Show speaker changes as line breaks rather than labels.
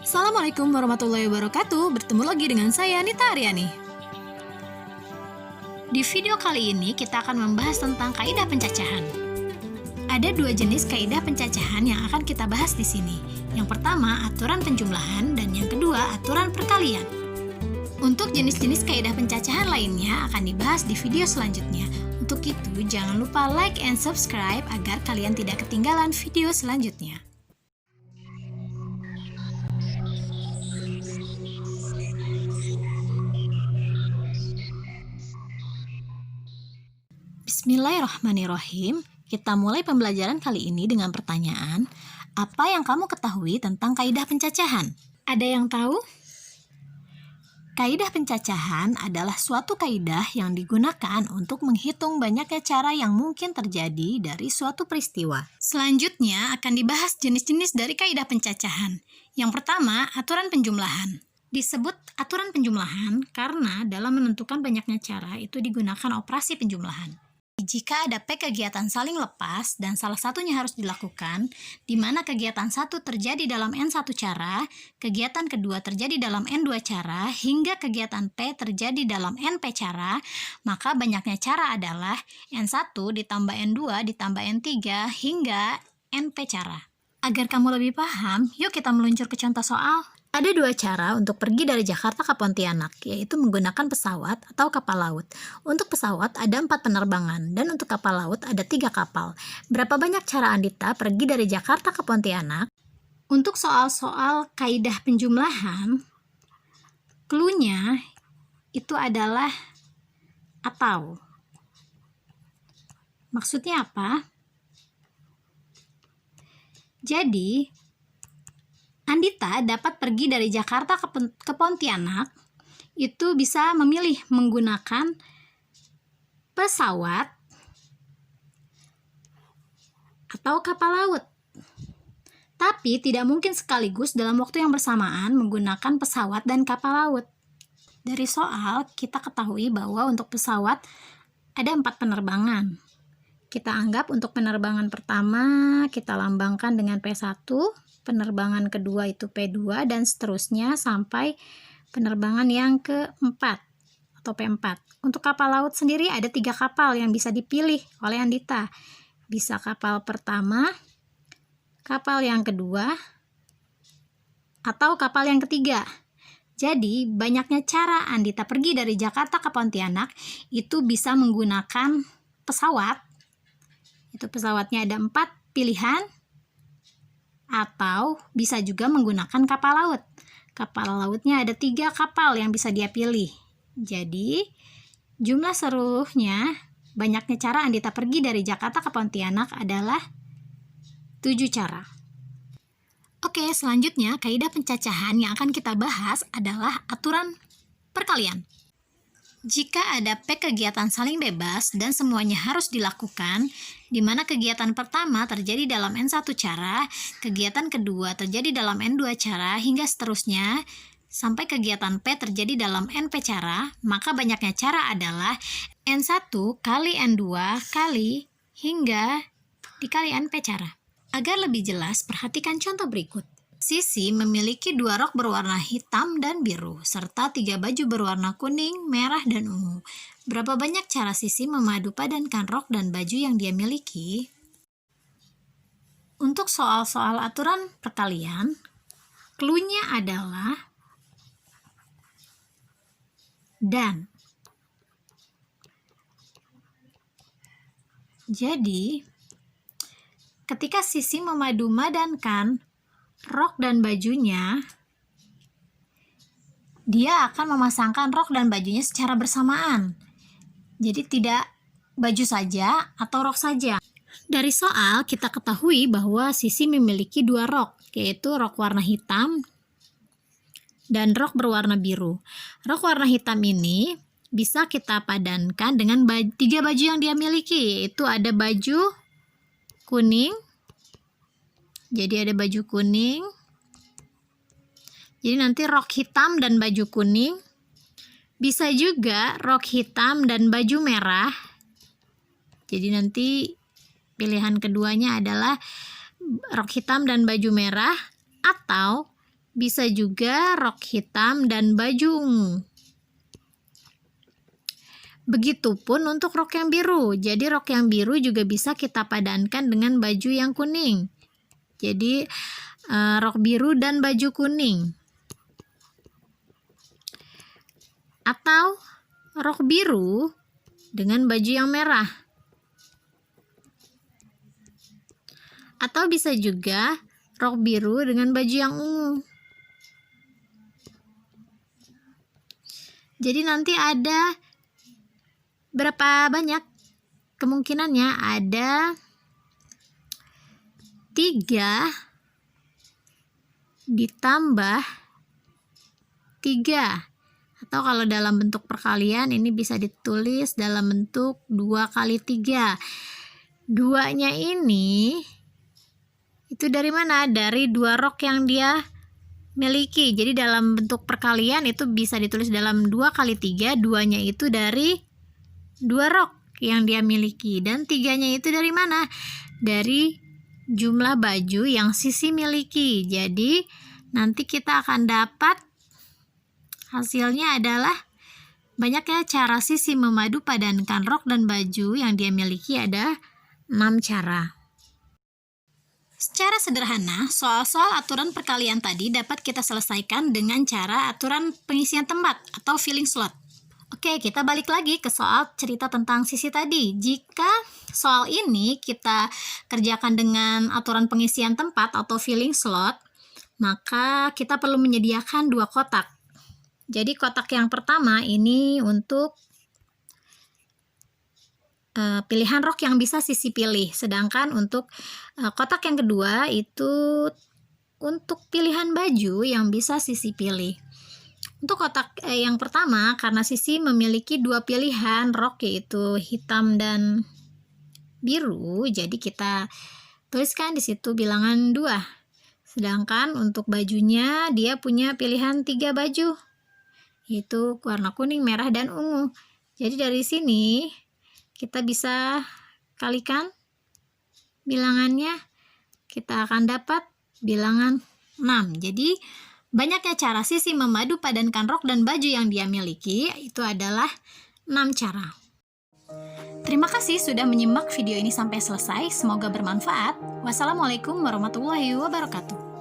Assalamualaikum warahmatullahi wabarakatuh. Bertemu lagi dengan saya Nita Aryani. Di video kali ini kita akan membahas tentang kaidah pencacahan. Ada dua jenis kaidah pencacahan yang akan kita bahas di sini. Yang pertama, aturan penjumlahan, dan yang kedua, aturan perkalian. Untuk jenis-jenis kaidah pencacahan lainnya akan dibahas di video selanjutnya. Untuk itu, jangan lupa like and subscribe agar kalian tidak ketinggalan video selanjutnya. Bismillahirrahmanirrahim. Kita mulai pembelajaran kali ini dengan pertanyaan, apa yang kamu ketahui tentang kaidah pencacahan? Ada yang tahu? Kaidah pencacahan adalah suatu kaidah yang digunakan untuk menghitung banyaknya cara yang mungkin terjadi dari suatu peristiwa. Selanjutnya akan dibahas jenis-jenis dari kaidah pencacahan. Yang pertama, aturan penjumlahan. Disebut aturan penjumlahan karena dalam menentukan banyaknya cara itu digunakan operasi penjumlahan. Jika ada P kegiatan saling lepas dan salah satunya harus dilakukan, di mana kegiatan satu terjadi dalam N1 cara, kegiatan kedua terjadi dalam N2 cara, hingga kegiatan P terjadi dalam NP cara, maka banyaknya cara adalah N1 ditambah N2 ditambah N3 hingga NP cara. Agar kamu lebih paham, yuk kita meluncur ke contoh soal. Ada dua cara untuk pergi dari Jakarta ke Pontianak, yaitu menggunakan pesawat atau kapal laut. Untuk pesawat ada 4 penerbangan, dan untuk kapal laut ada 3 kapal. Berapa banyak cara Andita pergi dari Jakarta ke Pontianak? Untuk soal-soal kaidah penjumlahan, clue-nya itu adalah atau. Maksudnya apa? Jadi, Andita dapat pergi dari Jakarta ke Pontianak, itu bisa memilih menggunakan pesawat atau kapal laut. Tapi tidak mungkin sekaligus dalam waktu yang bersamaan menggunakan pesawat dan kapal laut. Dari soal, kita ketahui bahwa untuk pesawat ada 4 penerbangan. Kita anggap untuk penerbangan pertama kita lambangkan dengan P1, penerbangan kedua itu P2, dan seterusnya sampai penerbangan yang keempat atau P4. Untuk kapal laut sendiri ada 3 kapal yang bisa dipilih oleh Andita. Bisa kapal pertama, kapal yang kedua, atau kapal yang ketiga. Jadi banyaknya cara Andita pergi dari Jakarta ke Pontianak itu bisa menggunakan pesawat. Itu pesawatnya ada 4 pilihan, atau bisa juga menggunakan kapal laut. Kapal lautnya ada 3 kapal yang bisa dia pilih. Jadi jumlah seluruhnya banyaknya cara Andita pergi dari Jakarta ke Pontianak adalah 7 cara. Oke, selanjutnya kaidah pencacahan yang akan kita bahas adalah aturan perkalian. Jika ada P kegiatan saling bebas dan semuanya harus dilakukan, di mana kegiatan pertama terjadi dalam N1 cara, kegiatan kedua terjadi dalam N2 cara, hingga seterusnya, sampai kegiatan P terjadi dalam NP cara, maka banyaknya cara adalah N1 kali N2 kali hingga dikali NP cara. Agar lebih jelas, perhatikan contoh berikut. Sisi memiliki 2 rok berwarna hitam dan biru, serta 3 baju berwarna kuning, merah, dan ungu. Berapa banyak cara Sisi memadu padankan rok dan baju yang dia miliki? Untuk soal-soal aturan perkalian, clue-nya adalah dan. Jadi, ketika Sisi memadu-madankan rok dan bajunya, dia akan memasangkan rok dan bajunya secara bersamaan. Jadi tidak baju saja atau rok saja. Dari soal kita ketahui bahwa Sisi memiliki 2 rok, yaitu rok warna hitam dan rok berwarna biru. Rok warna hitam ini bisa kita padankan dengan 3 baju yang dia miliki, yaitu ada baju kuning. Jadi ada baju kuning. Jadi nanti rok hitam dan baju kuning. Bisa juga rok hitam dan baju merah. Jadi nanti pilihan keduanya adalah rok hitam dan baju merah, atau bisa juga rok hitam dan baju ungu. Begitupun untuk rok yang biru. Jadi rok yang biru juga bisa kita padankan dengan baju yang kuning. Jadi rok biru dan baju kuning. Atau rok biru dengan baju yang merah. Atau bisa juga rok biru dengan baju yang ungu. Jadi nanti ada berapa banyak kemungkinannya? Ada 3 ditambah 3. Atau kalau dalam bentuk perkalian ini bisa ditulis dalam bentuk 2 kali 3. 2-nya ini itu dari mana? Dari 2 rok yang dia miliki. Jadi dalam bentuk perkalian itu bisa ditulis dalam 2 kali 3. 2-nya itu dari 2 rok yang dia miliki. Dan 3-nya itu dari mana? Dari jumlah baju yang Sisi miliki. Jadi nanti kita akan dapat hasilnya adalah banyaknya cara Sisi memadu padankan rok dan baju yang dia miliki ada 6 cara. Secara sederhana, soal-soal aturan perkalian tadi dapat kita selesaikan dengan cara aturan pengisian tempat atau filling slot. Oke, kita balik lagi ke soal cerita tentang Sisi tadi. Jika soal ini kita kerjakan dengan aturan pengisian tempat atau filling slot, maka kita perlu menyediakan 2 kotak. Jadi kotak yang pertama ini untuk pilihan rok yang bisa Sisi pilih. Sedangkan untuk kotak yang kedua itu untuk pilihan baju yang bisa Sisi pilih. Untuk kotak yang pertama, karena Sisi memiliki 2 pilihan rok yaitu hitam dan biru, jadi kita tuliskan di situ bilangan 2. Sedangkan untuk bajunya dia punya pilihan 3 baju, yaitu warna kuning, merah, dan ungu. Jadi dari sini kita bisa kalikan bilangannya, kita akan dapat bilangan 6. Jadi banyaknya cara Sisi memadu padankan rok dan baju yang dia miliki itu adalah 6 cara. Terima kasih sudah menyimak video ini sampai selesai. Semoga bermanfaat. Wassalamualaikum warahmatullahi wabarakatuh.